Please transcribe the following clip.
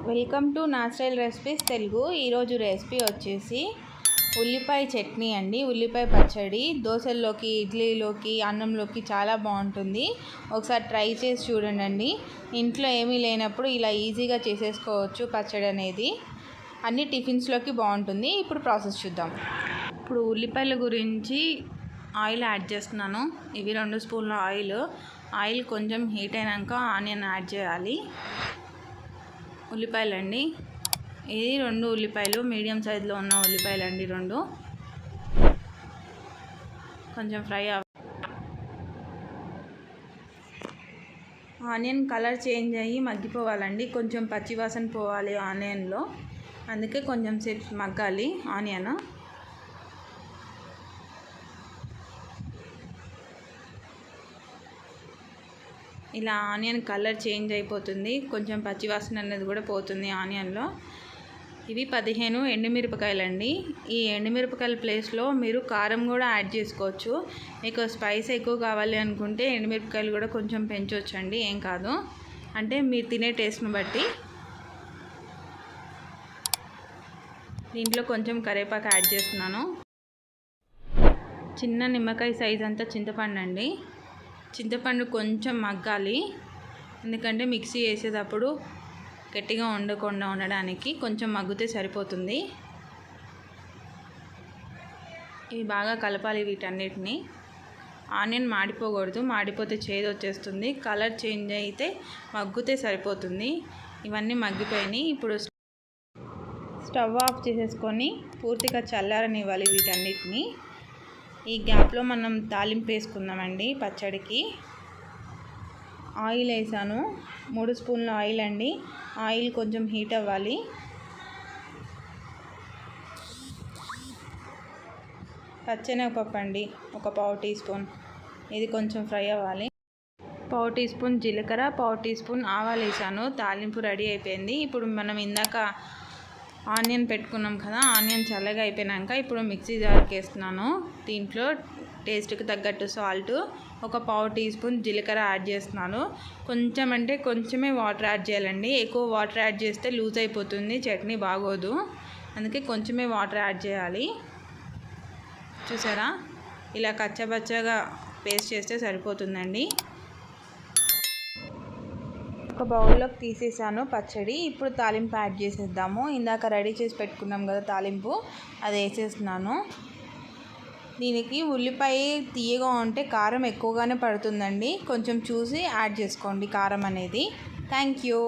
Welcome to నా style recipes Telugu. ఈరోజు recipe వచ్చేసి ఉల్లిపాయ చట్నీ అండి. ఉల్లిపాయ పచ్చడి దోశల్లోకి, ఇడ్లీలోకి, అన్నంలోకి చాలా బాగుంటుంది. ఒకసారి ట్రై చేసి చూడండి. ఇంట్లో ఏమీ లేనప్పుడు ఇలా ఈజీగా చేసేసుకోవచ్చు పచ్చడి అనేది. అన్ని టిఫిన్స్లోకి బాగుంటుంది. ఇప్పుడు ప్రాసెస్ చూద్దాం. ఇప్పుడు ఉల్లిపాయల గురించి ఆయిల్ యాడ్ చేస్తున్నాను. ఇవి 2 స్పూన్ల ఆయిల్ కొంచెం హీట్ అయినాక ఆనియన్ యాడ్ చేయాలి. ఉల్లిపాయలు అండి, ఇది 2 ఉల్లిపాయలు, మీడియం సైజులో ఉన్న ఉల్లిపాయలు అండి 2. కొంచెం ఫ్రై ఆనియన్ కలర్ చేంజ్ అయ్యి మగ్గిపోవాలండి. కొంచెం పచ్చివాసన పోవాలి ఆనియన్లో, అందుకే కొంచెం సేపు మగ్గాలి ఆనియన్. ఇలా ఆనియన్ కలర్ చేంజ్ అయిపోతుంది, కొంచెం పచ్చివాసన అనేది కూడా పోతుంది ఆనియన్లో. ఇవి 15 ఎండుమిరపకాయలు అండి. ఈ ఎండుమిరపకాయల ప్లేస్లో మీరు కారం కూడా యాడ్ చేసుకోవచ్చు. మీకు స్పైస్ ఎక్కువ కావాలి అనుకుంటే ఎండుమిరపకాయలు కూడా కొంచెం పెంచవచ్చండి, ఏం కాదు. అంటే మీరు తినే టేస్ట్ని బట్టి. దీంట్లో కొంచెం కరివేపాకు యాడ్ చేస్తున్నాను. చిన్న నిమ్మకాయ సైజ్ అంతా చింతపండు అండి. చింతపండు కొంచెం మగ్గాలి, ఎందుకంటే మిక్సీ వేసేటప్పుడు గట్టిగా ఉండకుండా ఉండడానికి కొంచెం మగ్గితే సరిపోతుంది. ఇవి బాగా కలపాలి వీటన్నిటిని. ఆనియన్ మాడిపోకూడదు, మాడిపోతే చేదు వచ్చేస్తుంది. కలర్ చేంజ్ అయితే మగ్గితే సరిపోతుంది. ఇవన్నీ మగ్గిపోయినాయి. ఇప్పుడు స్టవ్ ఆఫ్ చేసేసుకొని పూర్తిగా చల్లారనివ్వాలి వీటన్నిటిని. ఈ గ్యాప్లో మనం తాలింపు వేసుకుందామండి పచ్చడికి. ఆయిల్ వేసాను, 3 స్పూన్ల ఆయిల్ అండి. ఆయిల్ కొంచెం హీట్ అవ్వాలి. పచ్చెనగపప్పు అండి, ఒక 1/4 టీ స్పూన్. ఇది కొంచెం ఫ్రై అవ్వాలి. 1/4 టీ స్పూన్ జీలకర్ర, 1/4 టీ స్పూన్ ఆవాలు వేసాను. తాలింపు రెడీ అయిపోయింది. ఇప్పుడు మనం ఇందాక ఆనియన్ పెట్టుకున్నాం కదా, ఆనియన్ చల్లగా అయిపోయాక ఇప్పుడు మిక్సీ జార్కి వేస్తున్నాను. దీంట్లో టేస్ట్కి తగ్గట్టు సాల్ట్, ఒక 1/4 టీ స్పూన్ జీలకర్ర యాడ్ చేస్తున్నాను. కొంచెం అంటే కొంచెమే వాటర్ యాడ్ చేయాలండి. ఎక్కువ వాటర్ యాడ్ చేస్తే లూజ్ అయిపోతుంది, చట్నీ బాగోదు. అందుకే కొంచెమే వాటర్ యాడ్ చేయాలి. చూసారా, ఇలా కచ్చబచ్చగా పేస్ట్ చేస్తే సరిపోతుందండి. ఒక బౌల్లోకి తీసేసాను పచ్చడి. ఇప్పుడు తాలింపు యాడ్ చేసేద్దాము. ఇందాక రెడీ చేసి పెట్టుకున్నాం కదా తాలింపు, అది వేసేస్తున్నాను. దీనికి ఉల్లిపాయ తీయగా ఉంటే కారం ఎక్కువగానే పడుతుందండి. కొంచెం చూసి యాడ్ చేసుకోండి కారం అనేది. Thank you.